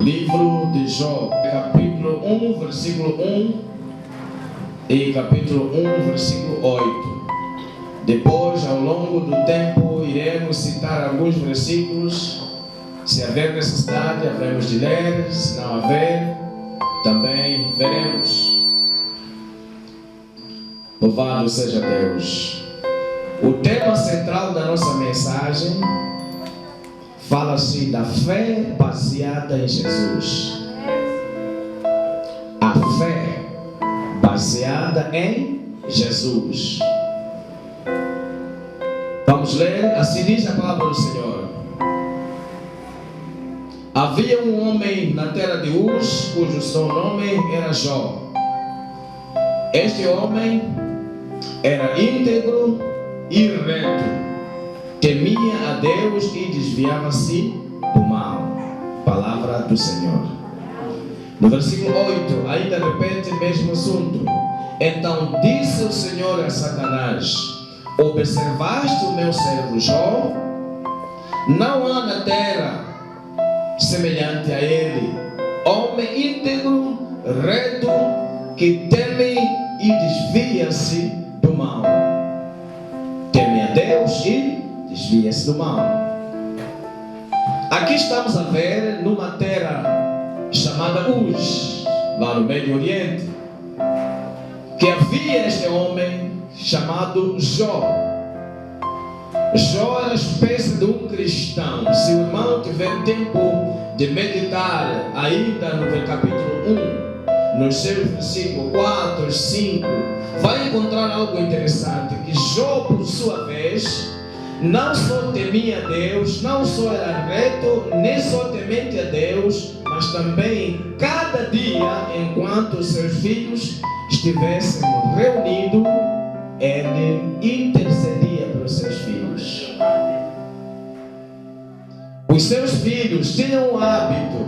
Livro de Jó, capítulo 1, versículo 1 e capítulo 1, versículo 8. Depois, ao longo do tempo, iremos citar alguns versículos. Se haver necessidade, haveremos de ler. Se não haver, também veremos. Louvado seja Deus. O tema central da nossa mensagem fala-se da fé baseada em Jesus. A fé baseada em Jesus. Vamos ler, assim diz a palavra do Senhor. Havia um homem na terra de Uz, cujo seu nome era Jó. Este homem era íntegro e reto, temia a Deus e desviava-se do mal. Palavra do Senhor. No versículo 8, ainda repete o mesmo assunto. Então disse o Senhor a Satanás: observaste o meu servo Jó? Não há na terra semelhante a ele, homem íntegro, reto, que teme e desvia-se do mal. Teme a Deus e desvia-se do mal. Aqui estamos a ver numa terra chamada Uz, lá no Médio Oriente, que havia este homem chamado Jó. Jó era uma espécie de um cristão. Se o irmão tiver tempo de meditar ainda no capítulo 1, nos seus versículos 4 e 5, vai encontrar algo interessante, que Jó, por sua vez, não só temia a Deus, não só era reto, nem só temente a Deus, mas também cada dia, enquanto seus filhos estivessem reunidos, ele intercedia pelos seus filhos. Os seus filhos tinham o hábito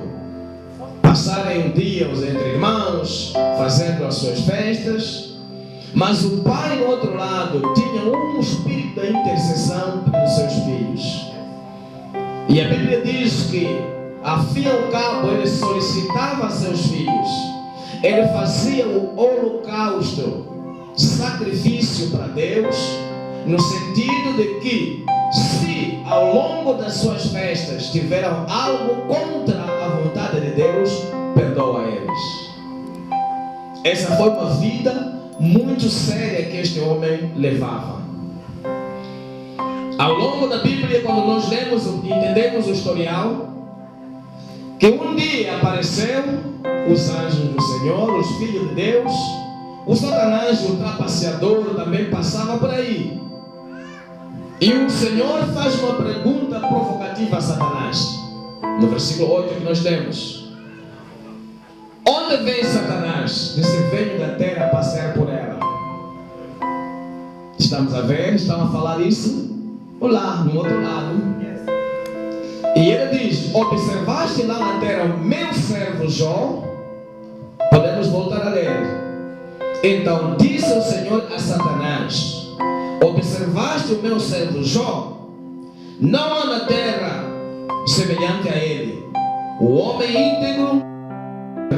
de passarem dias entre irmãos, fazendo as suas festas, mas o pai, do outro lado, tinha um espírito da intercessão pelos seus filhos. E a Bíblia diz que, a fim e ao cabo, ele solicitava a seus filhos, ele fazia o holocausto, sacrifício para Deus, no sentido de que, se ao longo das suas festas tiveram algo contra a vontade de Deus, perdoa eles. Essa foi uma vida muito séria que este homem levava. Ao longo da Bíblia, quando nós lemos e entendemos o historial, que um dia apareceu os anjos do Senhor, os filhos de Deus. O Satanás, o trapaceador, também passava por aí. E o Senhor faz uma pergunta provocativa a Satanás. No versículo 8 que nós lemos: onde vem Satanás? Disse: venho da terra passear por ela. Estamos a ver? Estamos a falar isso? Lá, no outro lado. E ele diz: observaste lá na terra o meu servo Jó? Podemos voltar a ler. Então disse o Senhor a Satanás: observaste o meu servo Jó? Não há na terra semelhante a ele, o homem íntegro,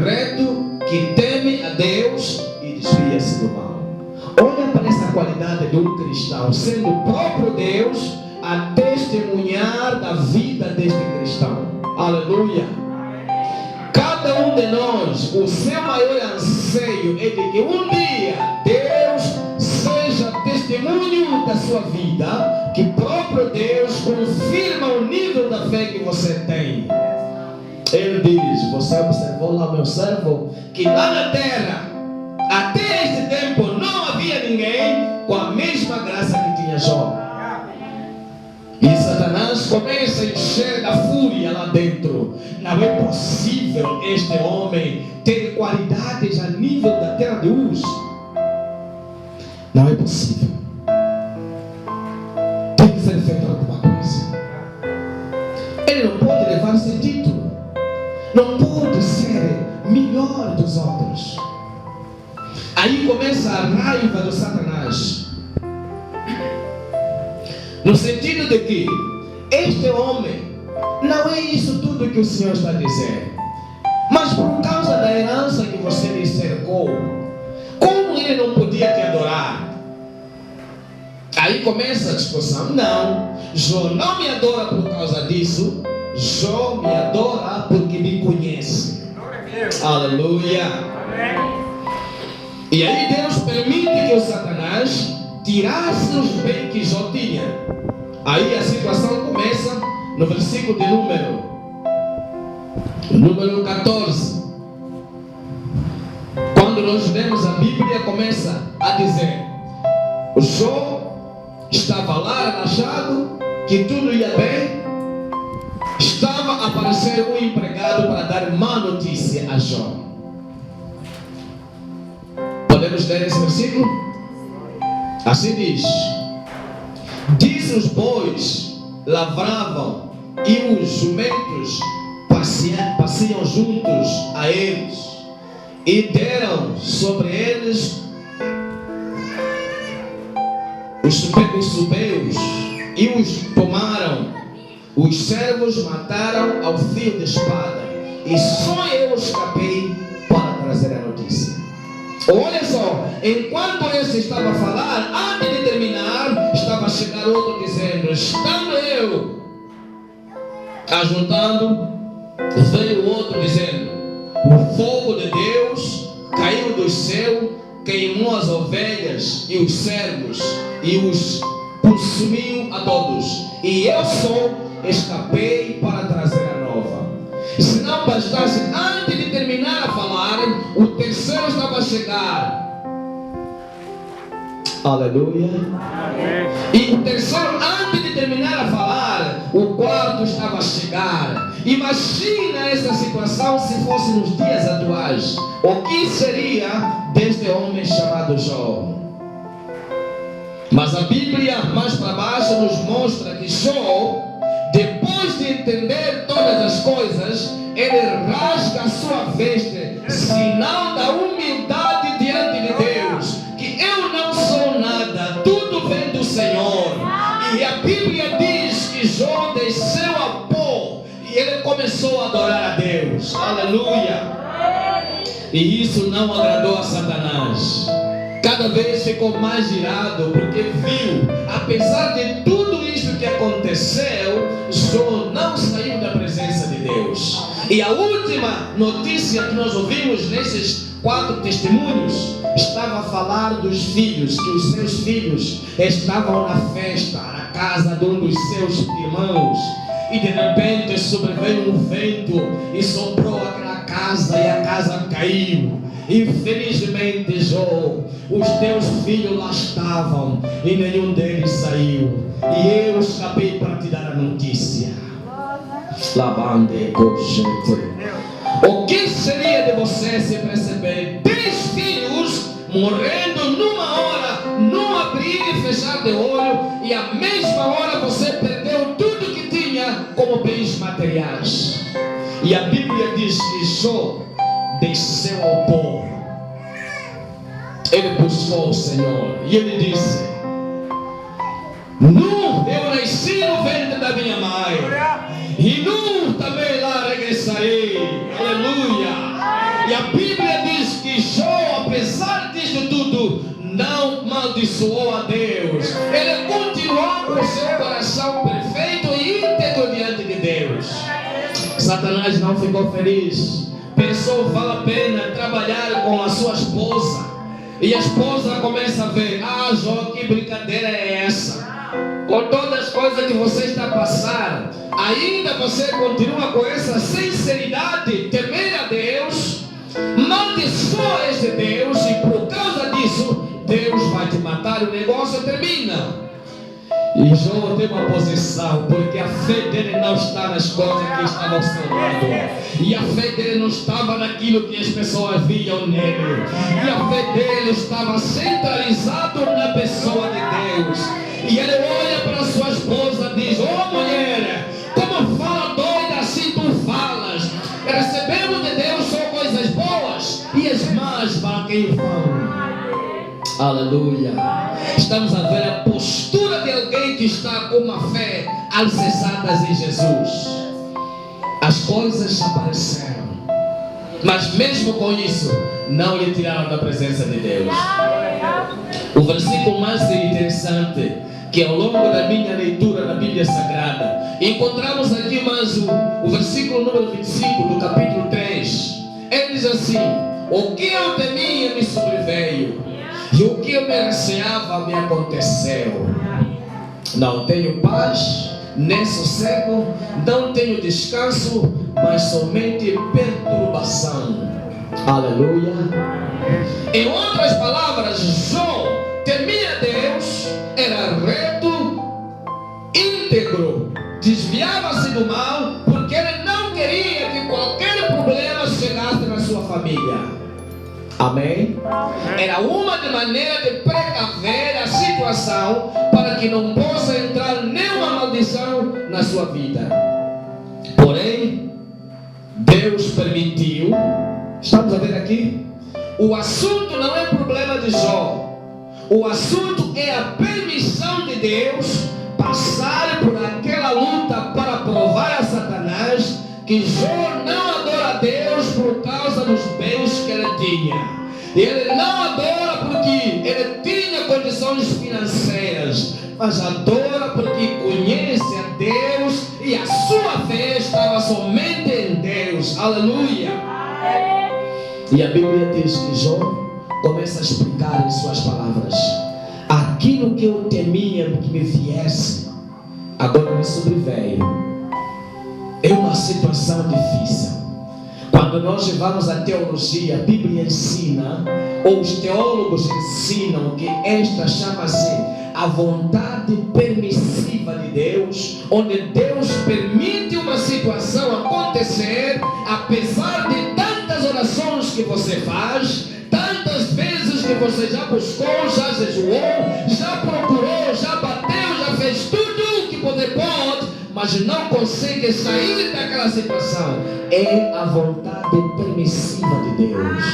reto, que teme a Deus e desvia-se do mal. Olha para essa qualidade de um cristão, sendo o próprio Deus a testemunhar da vida deste cristão. Aleluia! Cada um de nós, o seu maior anseio é de que um dia Deus seja testemunho da sua vida, que próprio Deus confirma o nível da fé que você tem. Ele diz: você observou lá meu servo, que lá na terra, até este tempo, não havia ninguém com a mesma graça que tinha Jó. E Satanás começa a encher da fúria lá dentro. Não é possível este homem ter qualidades a nível da terra de Uz. Não é possível. Tem que ser feito alguma coisa. Ele não pode levar esse título. Não pode ser melhor dos outros. Aí começa a raiva do Satanás. No sentido de que este homem, não é isso tudo que o Senhor está dizendo. Mas por causa da herança que você lhe cercou, como ele não podia te adorar? Aí começa a discussão. Não, Jó não me adora por causa disso. Jó me adora porque me conhece. Aleluia. E aí Deus permite que o Satanás tirasse os bens que Jó tinha. Aí a situação começa no versículo de número 14. Quando nós lemos a Bíblia, começa a dizer: o Jó estava lá relaxado, que tudo ia bem. Estava a aparecer um empregado para dar má notícia a Jó. Podemos ler esse versículo? Assim diz: diz os bois lavravam e os jumentos passeam juntos a eles, e deram sobre eles os subeus e os tomaram. Os servos mataram ao fio de espada, e só eu escapei para trazer a notícia. Olha só, enquanto esse estava a falar, antes de terminar, estava a chegar outro dizendo: estando eu ajuntando, veio o outro dizendo: o fogo de Deus caiu do céu, queimou as ovelhas e os servos e os consumiu a todos, e eu só escapei para trazer a nova. Se não bastasse, antes de terminar a falar, o terceiro estava a chegar. Aleluia. E o terceiro, antes de terminar a falar, o quarto estava a chegar. Imagina essa situação se fosse nos dias atuais. O que seria deste homem chamado Jó? Mas a Bíblia, mais para baixo, nos mostra que Jó, depois de entender todas as coisas, ele rasga a sua veste, sinal da humildade diante de Deus, que eu não sou nada, tudo vem do Senhor. E a Bíblia diz que Jó desceu a pó e ele começou a adorar a Deus. Aleluia. E isso não agradou a Satanás. Cada vez ficou mais irado, porque viu, apesar de tudo isso que aconteceu, Jó não saiu da presença de Deus. E a última notícia que nós ouvimos nesses 4 testemunhos estava a falar dos filhos, que os seus filhos estavam na festa, na casa de um dos seus irmãos, e de repente sobreveio um vento e soprou aquela casa e a casa caiu. Infelizmente, Jó, os teus filhos lá estavam e nenhum deles saiu, e eu escapei para te dar a notícia. O que seria de você se perceber 10 filhos morrendo numa hora, num abrir e fechar de olho, e à mesma hora você perdeu tudo que tinha como bens materiais? E a Bíblia diz que Jó desceu ao pó. Ele buscou o Senhor e ele disse: nu eu nasci no ventre da minha mãe, e nu também lá regressarei. Aleluia. E a Bíblia diz que Jó, apesar disso tudo, não maldiçoou a Deus. Ele continuou com o seu coração perfeito e íntegro diante de Deus. Satanás não ficou feliz. Pensou, vale a pena trabalhar com a sua esposa. E a esposa começa a ver: ah, Jó, que brincadeira é essa? Com todas as coisas que você está passando, ainda você continua com essa sinceridade, temer a Deus, maldiçoa esse Deus, e por causa disso, Deus vai te matar. O negócio termina. E Jó tem uma posição, porque a fé dele não está nas coisas que estavam ao seu lado, e a fé dele não estava naquilo que as pessoas viam nele, e a fé dele estava centralizado na pessoa de Deus. E ele olha para sua esposa e diz: oh mulher, como fala doida assim tu falas? Recebemos de Deus só coisas boas, e as más para quem vão. Aleluia. Estamos a ver a postura de alguém que está com uma fé alicerçada em Jesus. As coisas apareceram. Mas mesmo com isso, não lhe tiraram da presença de Deus. O versículo mais interessante, que ao longo da minha leitura na Bíblia Sagrada, encontramos aqui mais o versículo número 25 do capítulo 3. Ele diz assim: o que eu temia me sobreveio, e o que eu me receava me aconteceu. Não tenho paz, nem sossego, não tenho descanso, mas somente perturbação. Aleluia. Em outras palavras, Jó temia Deus, era reto, íntegro, desviava-se do mal, porque ele não queria que qualquer problema chegasse na sua família. Amém? Era uma de maneira de precaver a situação para que não possa entrar nenhuma maldição na sua vida. Porém, Deus permitiu. Estamos a ver aqui? O assunto não é problema de Jó. O assunto é a permissão de Deus passar por aquela luta para provar a Satanás que Jó não adora a Deus por causa dos bens que ele tinha. Ele não adora porque ele tinha condições financeiras, mas adora porque conhece a Deus e a sua fé estava somente em Deus. Aleluia. E a Bíblia diz que Jó começa a explicar em suas palavras: aquilo que eu temia que me viesse, agora me sobreveio. É uma situação difícil. Quando nós levamos a teologia, a Bíblia ensina, ou os teólogos ensinam, que esta chama-se a vontade permissiva de Deus, onde Deus permite uma situação acontecer, apesar de tantas orações que você faz, tantas vezes que você já buscou, já jejuou, já procurou, já bateu, já fez tudo o que poder pode, mas não consegue sair daquela situação. É a vontade permissiva de Deus.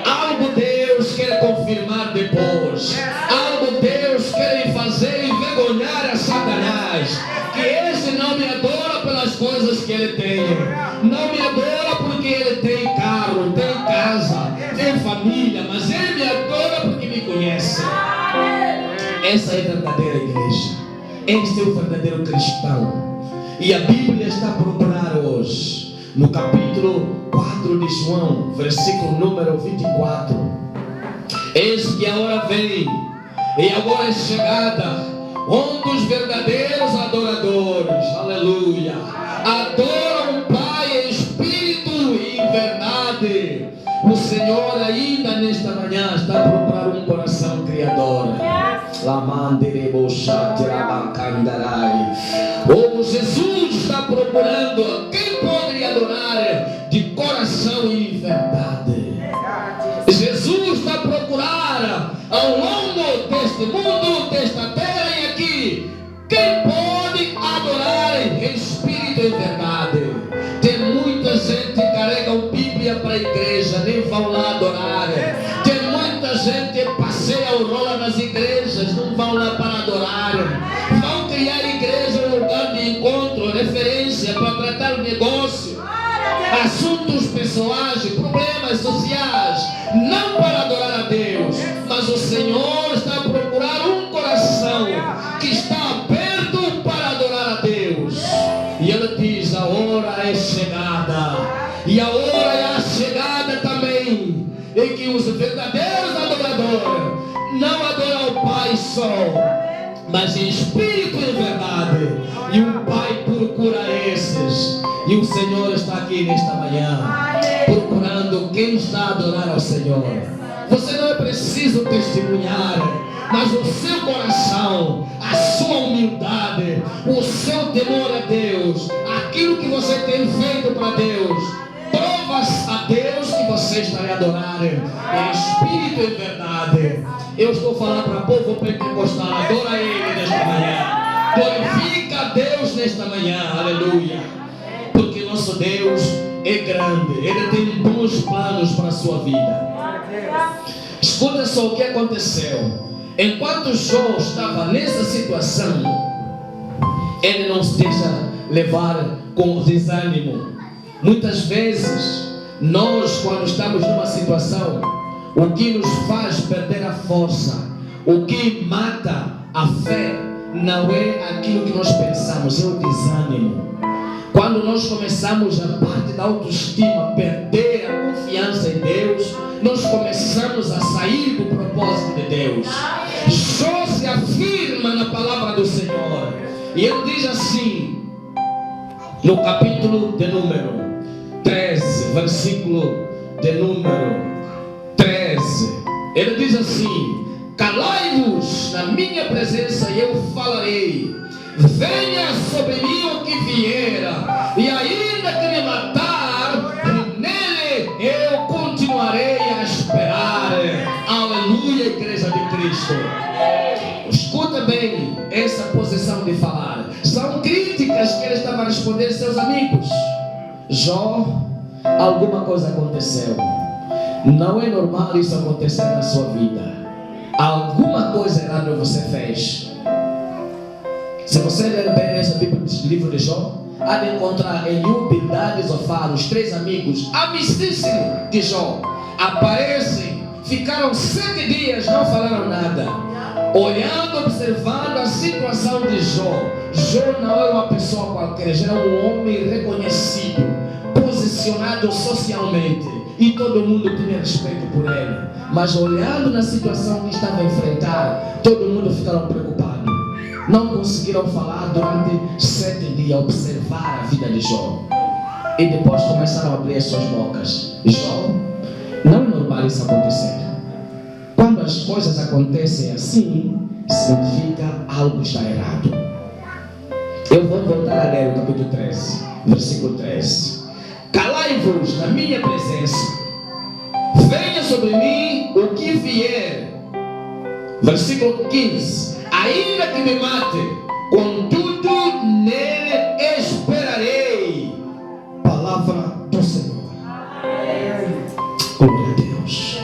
Algo Deus quer confirmar depois. Algo Deus quer fazer envergonhar a Satanás. Que esse não me adora pelas coisas que ele tem. Não me adora porque ele tem carro, tem casa, tem família, mas ele me adora porque me conhece. Essa é a verdadeira igreja. Este é o verdadeiro cristão. E a Bíblia está a procurar hoje, no capítulo 4 de João, versículo número 24. Eis que a hora vem, e agora é chegada, onde os verdadeiros adoradores, aleluia, adoram o Pai em espírito e em verdade. O Senhor ainda nesta manhã está a procurar um coração criador. Oh, Jesus está procurando quem pode adorar de coração e em verdade. Jesus está a procurar ao longo deste mundo, desta terra e aqui, quem pode adorar em espírito e em verdade. Tem muita gente que carrega uma Bíblia para a igreja, nem vão lá adorar. Tem muita gente que passeia o rola nas igrejas, não vão lá para adorar. Vão criar igreja, um lugar de encontro, referência para tratar o negócio, assuntos pessoais, problemas sociais, não para adorar a Deus. Mas o Senhor está a procurar um coração que está aberto para adorar a Deus. E Ele diz: a hora é chegada, e a hora é a chegada também, em que os verdadeiros adoradores não adoram o Pai só, mas em espírito e em verdade. E o Pai procura esses. E o Senhor está aqui nesta manhã, procurando quem está a adorar ao Senhor. Você não é preciso testemunhar, mas o seu coração, a sua humildade, o seu temor a Deus, aquilo que você tem feito para Deus, provas a Deus que você está a adorar em espírito e verdade. Eu estou falando para o povo pentecostal: adora Ele nesta manhã, glorifica a Deus nesta manhã, aleluia, porque nosso Deus é grande, Ele tem bons planos para a sua vida. Escuta só o que aconteceu. Enquanto Jó estava nessa situação, ele não se deixa levar com desânimo. Muitas vezes Nós, quando estamos numa situação, o que nos faz perder a força, o que mata a fé, não é aquilo que nós pensamos, é o desânimo. Quando nós começamos a parte da autoestima, perder a confiança em Deus, nós começamos a sair do propósito de Deus. Jó se afirma na palavra do Senhor. E ele diz assim, no capítulo de número 13, versículo de número 13. Ele diz assim: calai-vos na minha presença e eu falarei. Venha sobre mim o que vier, e ainda que me matar, nele eu continuarei a esperar. Aleluia, igreja de Cristo. Escuta bem essa posição de falar. São críticas que ele estava a responder aos seus amigos. Jó, alguma coisa aconteceu. Não é normal isso acontecer na sua vida. Alguma coisa errada você fez. Se você ler bem esse livro de Jó, há de encontrar Eliú, Bildad e Zofar, os três amigos amicíssimos de Jó, aparecem, ficaram 7 dias, não falaram nada, olhando, observando a situação de Jó. Jó não era uma pessoa qualquer, já era um homem reconhecido, posicionado socialmente, e todo mundo tinha respeito por ele. Mas olhando na situação que estava a enfrentar, todo mundo ficaram preocupados. Não conseguiram falar durante 7 dias, observar a vida de Jó. E depois começaram a abrir as suas bocas. Jó, não é normal isso acontecer. Quando as coisas acontecem assim, significa algo está errado. Eu vou voltar a ler o capítulo 13, versículo 3. Calai-vos na minha presença, venha sobre mim o que vier. Versículo 15. Ainda que me mate, contudo nele esperarei. Palavra do Senhor. Glória a Deus.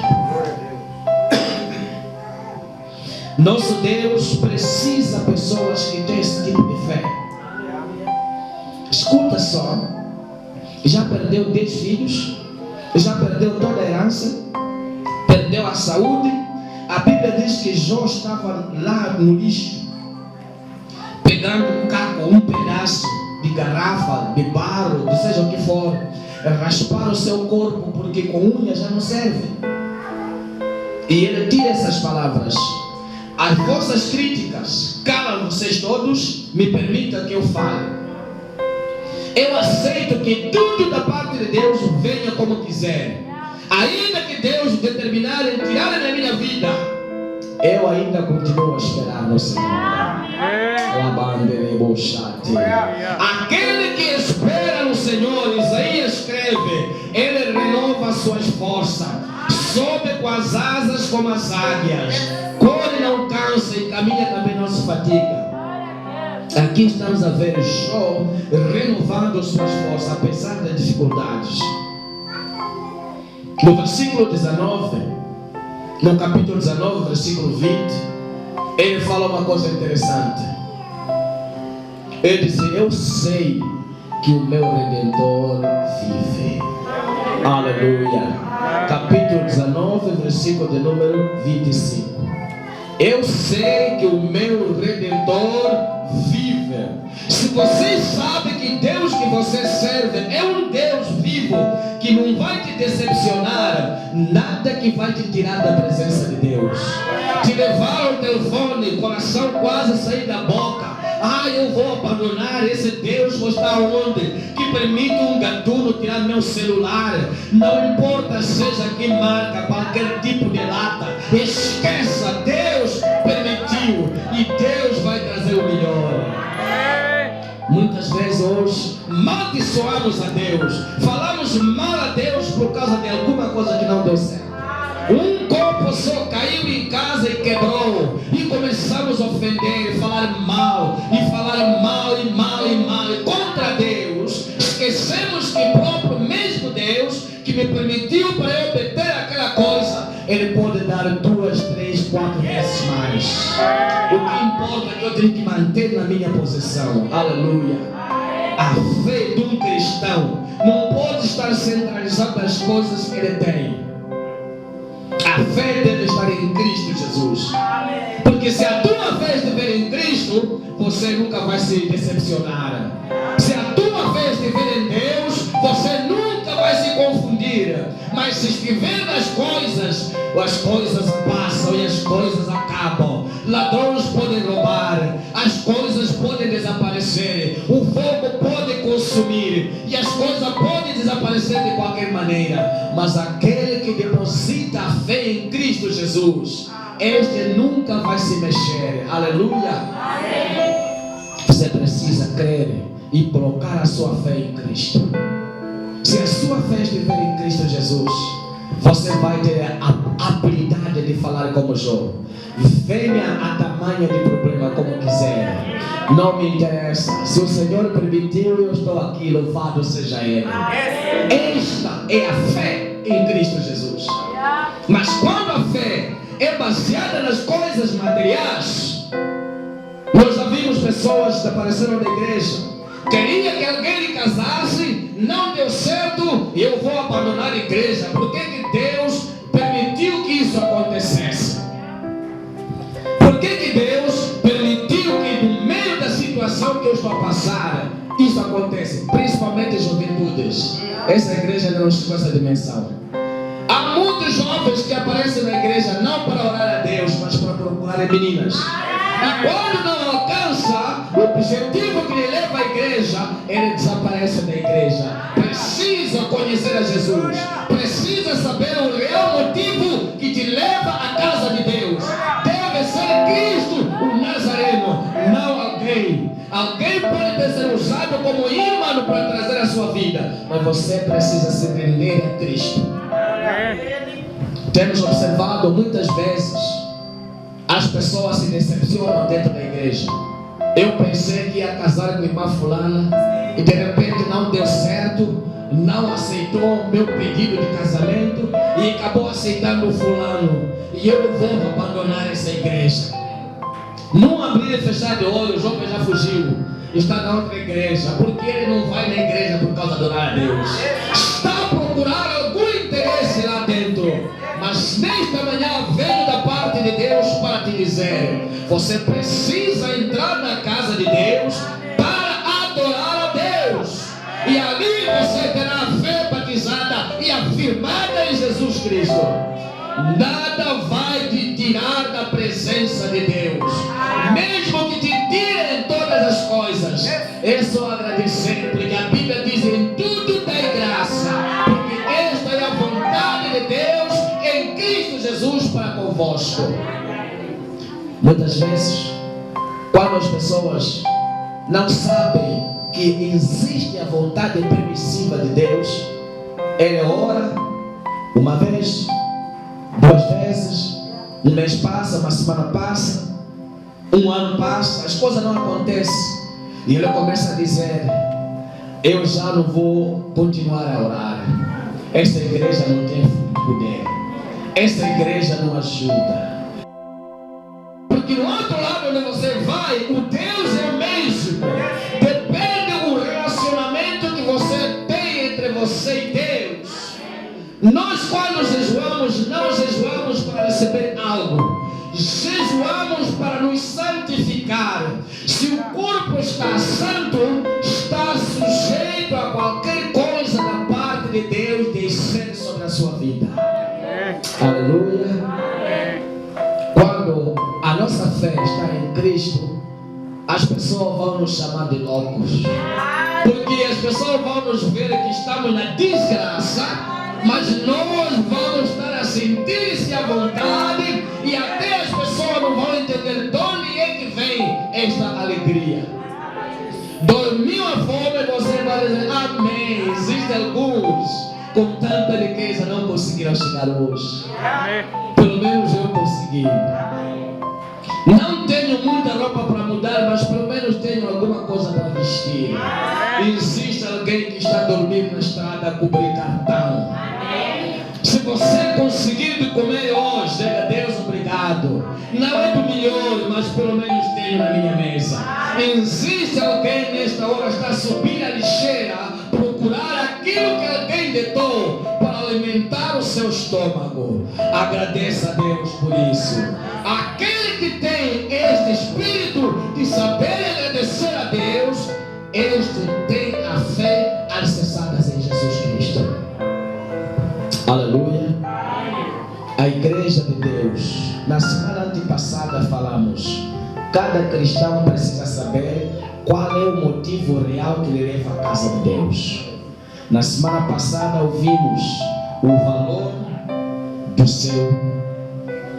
Nosso Deus precisa de pessoas que têm esse tipo de fé. Escuta só. Já perdeu 10 filhos, já perdeu toda a herança, perdeu a saúde. A Bíblia diz que Jó estava lá no lixo, pegando um caco, um pedaço de garrafa, de barro, de seja o que for, raspar o seu corpo, porque com unha já não serve. E ele tira essas palavras: as vossas críticas calam vocês todos, me permita que eu fale. Eu aceito que tudo da parte de Deus venha como quiser. Ainda que Deus determinar em tirar da minha vida, eu ainda continuo a esperar no Senhor. Aquele que espera no Senhor, Isaías escreve, ele renova suas forças, sobe com as asas como as águias, corre não cansa e caminha também não se fatiga. Aqui estamos a ver Jó renovando suas forças, apesar das dificuldades. No versículo 19, no capítulo 19, versículo 20, ele fala uma coisa interessante. Ele diz: eu sei que o meu Redentor vive. Aleluia. Capítulo 19, versículo de número 25. Eu sei que o meu Redentor vive. Se você sabe que Deus que você serve é um Deus vivo, que não vai te decepcionar, nada que vai te tirar da presença de Deus. Te levar ao telefone, coração quase sair da boca. Eu vou abandonar esse Deus que está onde? Que permite um gatuno tirar meu celular. Não importa seja que marca, qualquer tipo de lata. Esqueça, Deus permitiu e Deus vai trazer o melhor. Muitas vezes hoje maldiçoamos a Deus, falamos mal a Deus por causa de alguma coisa que não deu certo. Um copo só caiu em casa e quebrou, e começamos a ofender, falar mal e contra Deus. Esquecemos que o próprio mesmo Deus que me permitiu para eu obter aquela coisa, Ele pode dar 2, 3, 4 vezes mais. O que importa é que eu tenho que manter na minha posição. Aleluia. A fé de um cristão não pode estar centralizada nas coisas que ele tem. A fé deve estar em Cristo Jesus. Porque se a tua fé estiver em Cristo, você nunca vai se decepcionar. Se a tua fé estiver em Deus, você nunca vai se confundir. Mas se estiver nas coisas, as coisas passam e as coisas acabam. Ladrões podem roubar, as coisas podem desaparecer, o fogo pode consumir e as coisas podem desaparecer de qualquer maneira. Mas aquele que deposita a fé em Cristo Jesus, este nunca vai se mexer. Aleluia. Você precisa crer e colocar a sua fé em Cristo. Se a sua fé estiver em Cristo Jesus, você vai ter a habilidade de falar como Jó. Venha a tamanho de problema como quiser, não me interessa. Se o Senhor permitiu, eu estou aqui, louvado seja Ele. Esta é a fé em Cristo Jesus. Mas quando a fé é baseada nas coisas materiais, nós já vimos pessoas que apareceram na igreja, queria que alguém lhe casasse, não deu certo, e eu vou abandonar a igreja. Por que Deus permitiu que isso acontecesse? Por que Deus permitiu que no meio da situação que eu estou a passar, isso acontece? Principalmente juventudes. Essa igreja não chegou a essa dimensão. Há muitos jovens que aparecem na igreja não para orar a Deus, mas para procurar meninas. E quando não alcança o objetivo que lhe leva à igreja, ele desaparece da igreja. Precisa conhecer a Jesus. Precisa saber o real motivo que te leva à casa de Deus. Deve ser Cristo, o Nazareno, não alguém. Alguém pode ser usado como ímã para trazer a sua vida, mas você precisa se render a Cristo. Temos observado muitas vezes as pessoas se decepcionam dentro da igreja. Eu pensei que ia casar com a irmã fulana e de repente não deu certo, não aceitou meu pedido de casamento e acabou aceitando o fulano, e eu vou abandonar essa igreja. Não abrir e fechar de olho, o jovem já fugiu, está na outra igreja, porque ele não vai na igreja por causa de orar a Deus. Está a procurar algum interesse lá dentro. Mas nesta manhã venho da parte de Deus para te dizer: você precisa entrar na casa de Deus para adorar a Deus, e ali você terá a fé batizada e afirmada em Jesus Cristo. Nada vai te tirar da presença de Deus, mesmo que te tirem todas as coisas. É só agradecer, porque a Bíblia diz: em tudo tem graça, porque esta é a vontade de Deus em Cristo Jesus para convosco. Muitas vezes, quando as pessoas não sabem que existe a vontade permissiva de Deus, ele ora uma vez, duas vezes, um mês passa, uma semana passa, um ano passa, as coisas não acontecem, e ele começa a dizer: eu já não vou continuar a orar, esta igreja não tem poder, esta igreja não ajuda. Porque no outro lado onde você vai, o Deus é o mesmo. Depende do relacionamento que você tem entre você e Deus. Nós, quando jejuamos, não jejuamos para receber algo, jejuamos para nos santificar. Se o corpo está santo, está sujeito a qualquer coisa da parte de Deus descer sobre a sua vida. Aleluia. Quando a nossa fé está em Cristo, as pessoas vão nos chamar de loucos, porque as pessoas vão nos ver que estamos na desgraça, mas nós vamos estar a sentir-se à vontade, e até as pessoas não vão entender de onde é que vem esta alegria. Dormiu a fome, você vai dizer amém. Existem alguns com tanta riqueza não conseguiram chegar hoje. Pelo menos eu consegui. Não tenho muita roupa para mudar, mas pelo menos tenho alguma coisa para vestir. Existe alguém que está dormindo na estrada a cobrir cartão. Se você conseguir comer hoje, diga: Deus, obrigado. Não é do melhor, mas pelo menos tenho na minha mesa. Existe alguém nesta hora que está subindo a seu estômago. Agradeça a Deus por isso. Aquele que tem este espírito de saber agradecer a Deus, este tem a fé alicerçada em Jesus Cristo. Aleluia. A igreja de Deus. Na semana antepassada falamos, cada cristão precisa saber qual é o motivo real que lhe leva à casa de Deus. Na semana passada ouvimos o valor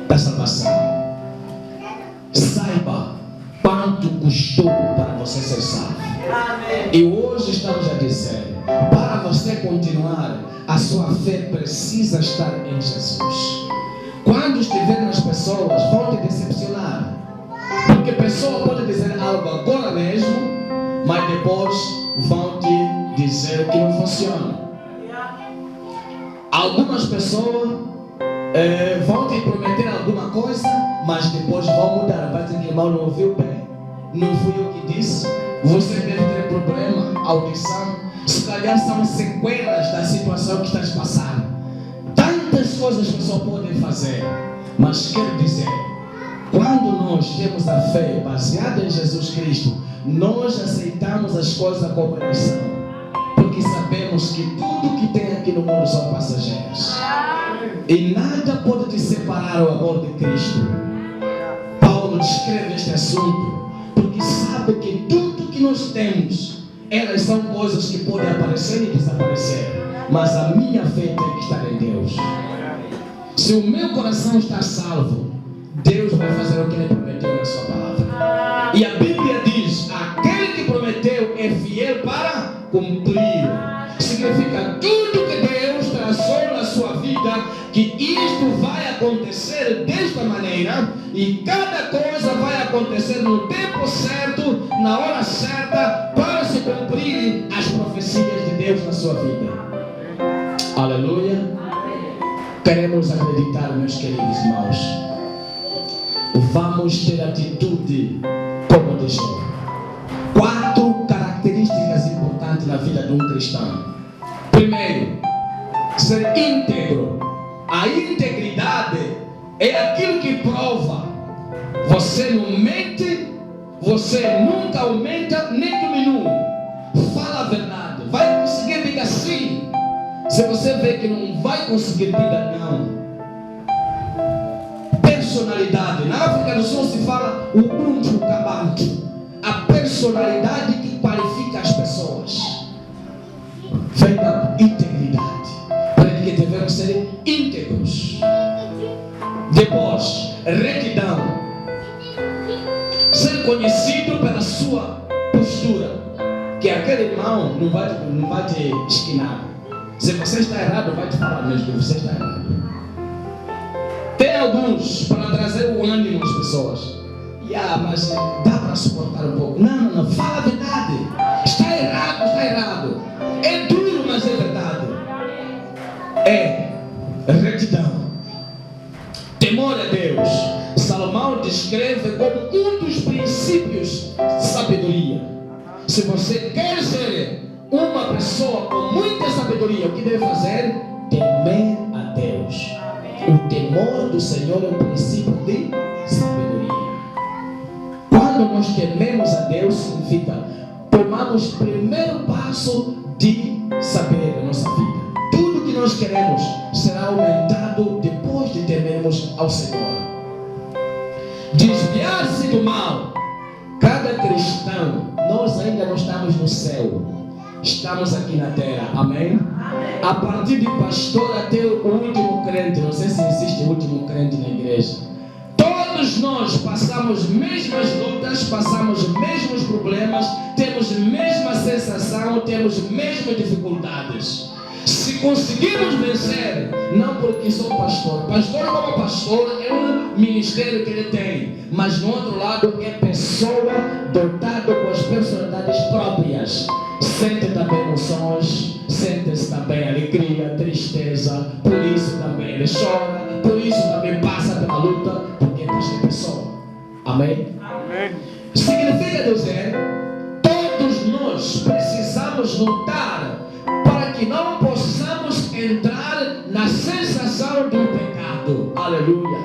da salvação. Saiba quanto custou para você ser salvo. E hoje estamos a dizer, para você continuar, a sua fé precisa estar em Jesus. Quando estiver nas pessoas, vão te decepcionar. Porque a pessoa pode dizer algo agora mesmo, mas depois vão te dizer que não funciona. Algumas pessoas vão te prometer alguma coisa, mas depois vão mudar. Vai dizer que irmão não ouviu bem, não fui eu que disse. Você deve ter problema, audição. Se calhar são sequelas da situação que estás passando. Tantas coisas que a pessoa pode fazer, mas quero dizer, quando nós temos a fé baseada em Jesus Cristo, nós aceitamos as coisas como elas são, porque sabemos que tudo que tem aqui no mundo são passageiros e nada pode te separar do amor de Cristo. Paulo descreve este assunto porque sabe que tudo que nós temos, elas são coisas que podem aparecer e desaparecer, mas a minha fé tem que estar em Deus. Se o meu coração está salvo, Deus vai fazer o que Ele prometeu na sua palavra. E a Bíblia diz, aquele que prometeu é fiel para cumprir. Significa tudo que Deus traçou na sua vida, que isto vai acontecer desta maneira, e cada coisa vai acontecer no tempo certo, na hora certa, para se cumprir as profecias de Deus na sua vida. Aleluia. Queremos acreditar, meus queridos irmãos. Vamos ter atitude como de Jó. 4 características importantes na vida de um cristão. Primeiro, ser íntegro. A integridade é aquilo que prova. Você não mente, você nunca aumenta nem diminui. Fala a verdade. Vai conseguir, diga sim. Se você vê que não vai conseguir, diga não. Personalidade. Na África do Sul se fala o Ubuntu Kabantu. A personalidade que qualifica as pessoas vem da integridade. Para que devemos ser íntegros. Depois, retidão. Ser conhecido pela sua postura. Que aquele irmão não vai te esquinar. Se você está errado, vai te falar mesmo que você está errado. Tem alguns para trazer o ânimo às pessoas. Mas dá para suportar um pouco. Não, fala a verdade. Está errado. É duro, mas é verdade. É retidão. Temor a Deus. Salomão descreve como um dos princípios de sabedoria. Se você quer ser uma pessoa com muita sabedoria, o que deve fazer? Temer a Deus. O temor do Senhor é um princípio de sabedoria. Quando nós tememos a Deus, significa tomamos o primeiro passo de saber a nossa vida. Tudo que nós queremos será aumentado depois de temermos ao Senhor. Desviar-se do mal. Cada cristão, nós ainda não estamos no céu. Estamos aqui na terra, amém? A partir de pastor até o último crente, não sei se existe o último crente na igreja. Todos nós passamos mesmas lutas, passamos mesmos problemas, temos mesma sensação, temos mesmas dificuldades. Se conseguirmos vencer, não porque sou pastor. Pastor como pastor é um ministério que ele tem, mas no outro lado é pessoa dotada com as personalidades próprias. Sente também emoções, sente também alegria, tristeza, por isso também ele chora, por isso também passa pela luta, porque é pessoa. Amém? Amém. Significa dizer, todos nós precisamos lutar para que não possamos entrar na sensação do pecado. Aleluia.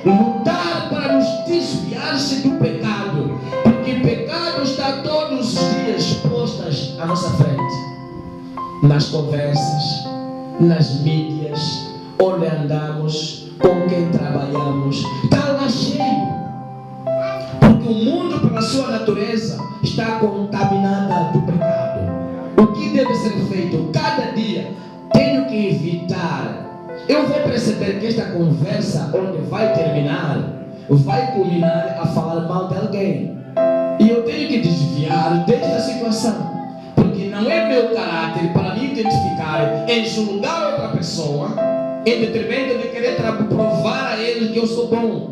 Lutar para nos desviar-se do pecado, porque o pecado está todos os dias postas à nossa frente, nas conversas, nas mídias, onde andamos, com quem trabalhamos, está lá cheio, porque o mundo pela sua natureza está contaminada do pecado. O que deve ser feito? Cada dia tenho que evitar. Eu vou perceber que esta conversa, onde vai terminar, vai culminar a falar mal de alguém. E eu tenho que desviar desta situação. Porque não é meu caráter para me identificar em julgar outra pessoa, em detrimento de querer provar a ele que eu sou bom.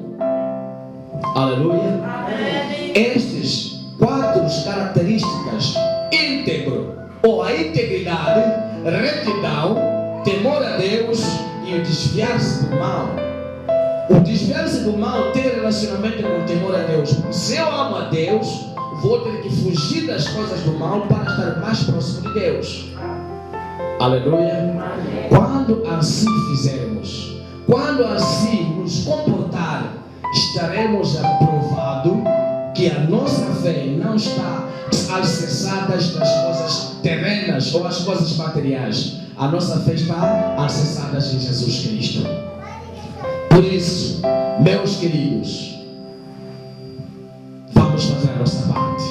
Aleluia. Amém. Estas 4 características: íntegro, ou a integridade, retidão, temor a Deus e o desviar-se do mal. O desviar-se do mal tem relacionamento com o temor a Deus. Se eu amo a Deus, vou ter que fugir das coisas do mal para estar mais próximo de Deus. Aleluia. Quando assim fizermos, quando assim nos comportar, estaremos aprovados que a nossa fé não está alicerçada nas coisas terrenas ou as coisas materiais. A nossa fé está alicerçada em Jesus Cristo. Por isso, meus queridos, vamos fazer a nossa parte.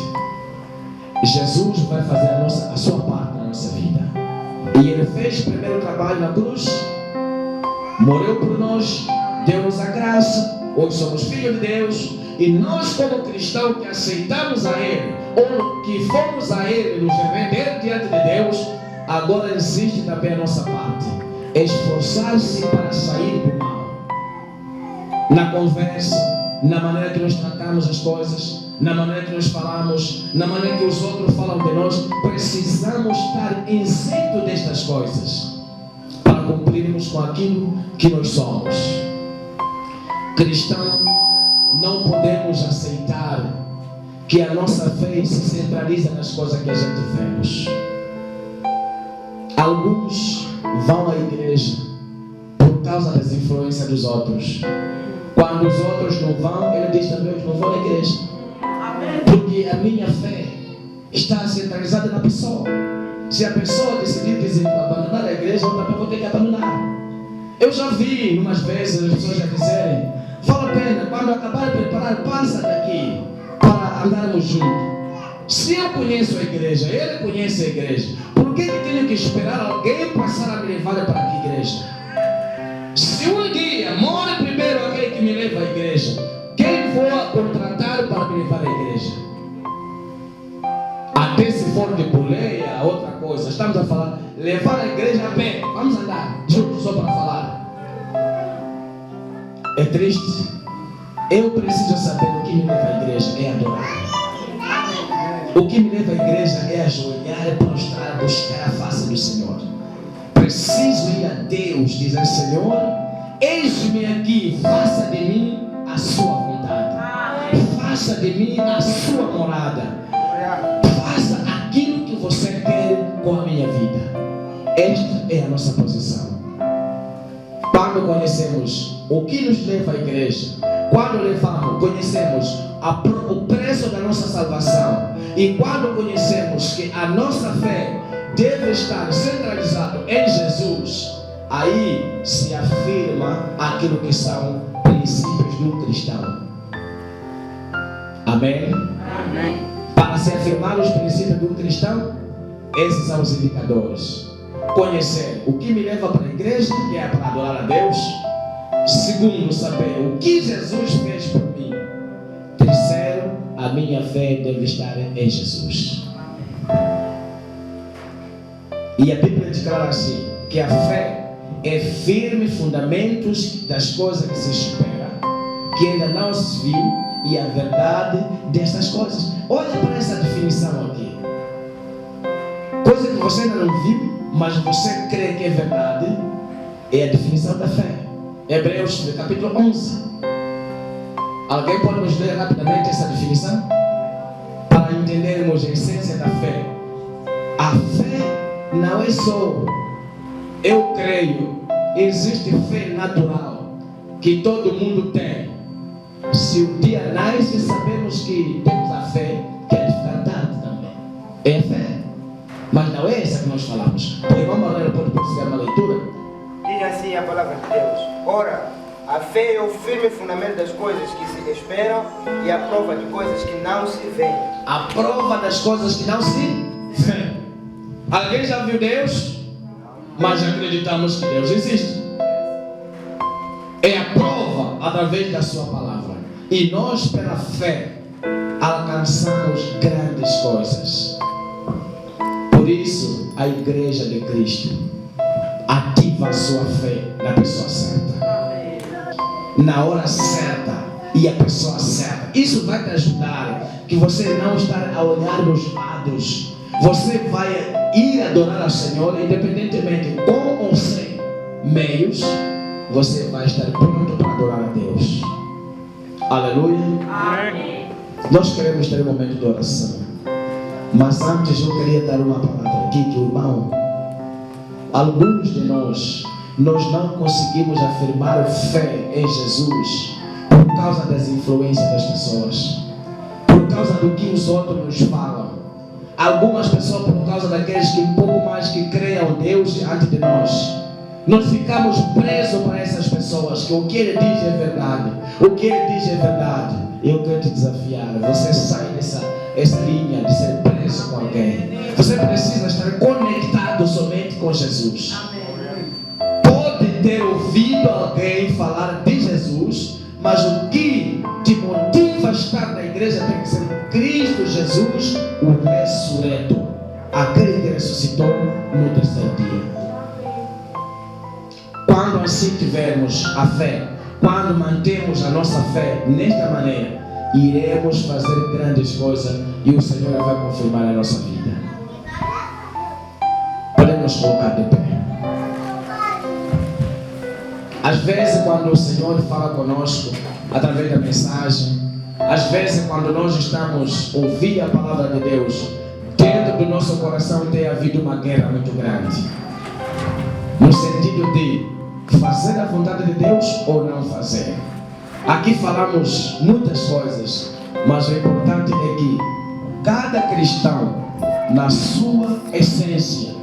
Jesus vai fazer a sua parte na nossa vida. E Ele fez o primeiro trabalho na cruz, morreu por nós, deu-nos a graça. Hoje somos filhos de Deus. E nós, como cristãos que aceitamos a Ele, ou que fomos a Ele nos render diante de Deus, agora existe também a nossa parte: esforçar-se para sair do mal. Na conversa, na maneira que nós tratamos as coisas, na maneira que nós falamos, na maneira que os outros falam de nós, precisamos estar isento destas coisas para cumprirmos com aquilo que nós somos. Cristão, não podemos aceitar que a nossa fé se centraliza nas coisas que a gente vemos. Alguns vão à igreja por causa das influências dos outros. Quando os outros não vão, ele diz também: eu não vou na igreja. Porque a minha fé está centralizada na pessoa. Se a pessoa decidir abandonar a igreja, eu também vou ter que abandonar. Eu já vi umas vezes as pessoas já dizerem: vale a pena, quando acabar de preparar, passa daqui para andarmos juntos. Se eu conheço a igreja, ele conhece a igreja, por que tenho que esperar alguém passar a me levar para a igreja? Se um dia morre primeiro aquele que me leva à igreja, quem vou contratar para me levar à igreja? Até se for de boleia, outra coisa. Estamos a falar, levar a igreja a pé. Vamos andar juntos só para falar. É triste. Eu preciso saber o que me leva à igreja é adorar. O que me leva à igreja é ajoelhar, é prostrar, buscar a face do Senhor. Preciso ir a Deus, dizer: Senhor, eis-me aqui, faça de mim a sua vontade. Faça de mim a sua morada. Faça aquilo que você quer com a minha vida. Esta é a nossa posição. Quando conhecemos o que nos leva à igreja, quando conhecemos o preço da nossa salvação, e quando conhecemos que a nossa fé deve estar centralizada em Jesus, aí se afirma aquilo que são princípios do cristão. Amém? Amém. Para se afirmar os princípios do cristão, esses são os indicadores. Conhecer o que me leva para a igreja, que é para adorar a Deus. Segundo, saber o que Jesus fez por mim. Terceiro, a minha fé deve estar em Jesus. E a Bíblia declara assim, que a fé é firme fundamentos das coisas que se espera, que ainda não se viu, e a verdade dessas coisas. Olha para essa definição aqui. Coisa que você ainda não viu, mas você crê que é verdade, é a definição da fé. Hebreus capítulo 11. Alguém pode nos ler rapidamente essa definição? Para entendermos a essência da fé. A fé não é só eu creio existe fé natural que todo mundo tem. Se o dia nasce, sabemos que temos a fé que é tarde também. É fé. Mas não é essa que nós falamos. O irmão Manuel pode perceber na leitura. Diz assim a palavra de Deus: ora, a fé é o firme fundamento das coisas que se esperam e a prova de coisas que não se veem. A prova das coisas que não se veem. Alguém já viu Deus? Mas acreditamos que Deus existe. É a prova através da sua palavra. E nós, pela fé, alcançamos grandes coisas. Por isso, a igreja de Cristo ativa a sua fé na pessoa certa, na hora certa e a pessoa certa. Isso vai te ajudar, que você não está a olhar nos lados. Você vai ir adorar ao Senhor, independentemente com ou sem meios, você vai estar pronto para adorar a Deus. Aleluia. Amém. Nós queremos ter um momento de oração, mas antes eu queria dar uma palavra aqui, que o irmão, alguns de nós não conseguimos afirmar fé em Jesus por causa das influências das pessoas, por causa do que os outros nos falam. Algumas pessoas por causa daqueles que um pouco mais que creiam Deus diante de nós. Nós ficamos presos para essas pessoas, que o que ele diz é verdade. O que ele diz é verdade. Eu quero te desafiar. Você sai dessa linha de ser preso com alguém. Você precisa estar conectado somente com Jesus. Pode ter ouvido alguém falar de Jesus, mas o que te motiva a estar na igreja tem que ser Cristo Jesus, o ressurreto, aquele que ressuscitou no terceiro dia. Quando assim tivermos a fé, quando mantemos a nossa fé nesta maneira, iremos fazer grandes coisas e o Senhor vai confirmar a nossa vida. Podemos colocar de pé. Às vezes, quando o Senhor fala conosco através da mensagem, às vezes, quando nós estamos ouvindo a palavra de Deus, dentro do nosso coração tem havido uma guerra muito grande, no sentido de fazer a vontade de Deus ou não fazer. Aqui falamos muitas coisas, mas o importante é que cada cristão, na sua essência,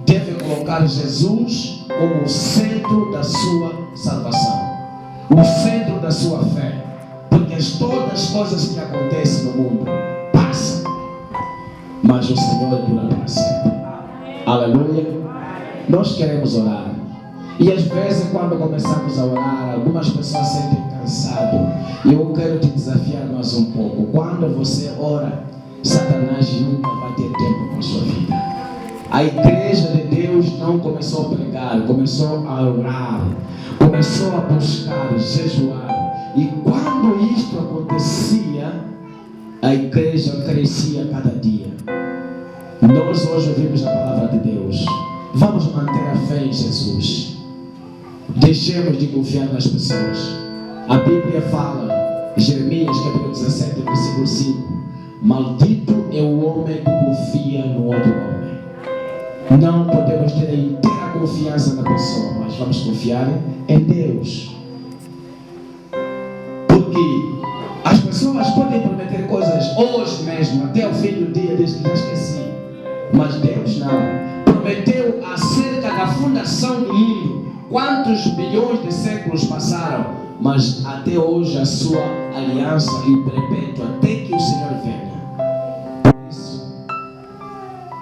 deve colocar Jesus como o centro da sua salvação, o centro da sua fé, porque todas as coisas que acontecem no mundo passam, mas o Senhor dura para sempre. Aleluia. Nós queremos orar. E às vezes, quando começamos a orar, algumas pessoas sentem cansado. E eu quero te desafiar mais um pouco. Quando você ora, Satanás nunca vai ter tempo com a sua vida. A igreja de Deus não começou a pregar, começou a orar, começou a buscar, jejuar. E quando isto acontecia, a igreja crescia cada dia. Nós hoje ouvimos a palavra de Deus. Vamos manter a fé em Jesus. Deixemos de confiar nas pessoas. A Bíblia fala, Jeremias capítulo 17, versículo 5: maldito é o homem que confia no outro homem. Não podemos ter a inteira confiança na pessoa, mas vamos confiar em Deus. Porque as pessoas podem prometer coisas hoje mesmo, até o fim do dia, diz que já esqueci. Mas Deus não. Prometeu acerca da fundação do mundo. Quantos bilhões de séculos passaram, mas até hoje a sua aliança é perpétua, até que o Senhor venha. Por isso,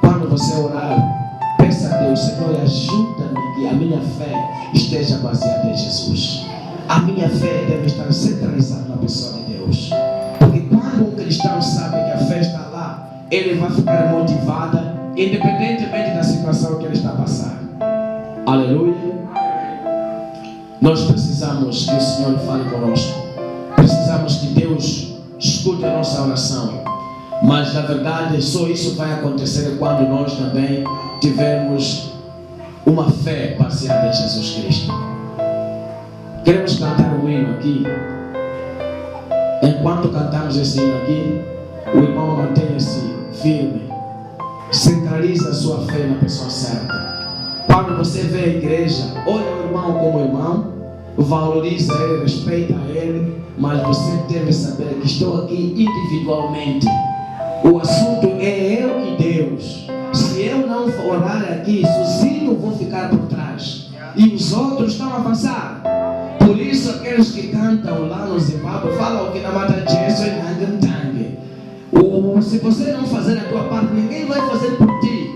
quando você orar, peça a Deus: Senhor, ajuda-me que a minha fé esteja baseada em Jesus. A minha fé deve estar centralizada na pessoa de Deus. Porque quando um cristão sabe que a fé está lá, ele vai ficar motivado, independentemente da situação que ele está passando. Aleluia. Nós precisamos que o Senhor fale conosco. Precisamos que Deus escute a nossa oração. Mas na verdade só isso vai acontecer quando nós também tivermos uma fé baseada em Jesus Cristo. Queremos cantar um hino aqui. Enquanto cantamos esse hino aqui, o irmão mantenha-se firme. Centraliza a sua fé na pessoa certa. Quando você vê a igreja, olha o irmão como irmão, valoriza ele, respeita ele, mas você deve saber que estou aqui individualmente. O assunto é eu e Deus. Se eu não orar aqui, sozinho vou ficar por trás. E os outros estão a avançar. Por isso aqueles que cantam lá no Zimbábue falam que na mata Jesus é Nangantangue. Se você não fazer a tua parte, ninguém vai fazer por ti.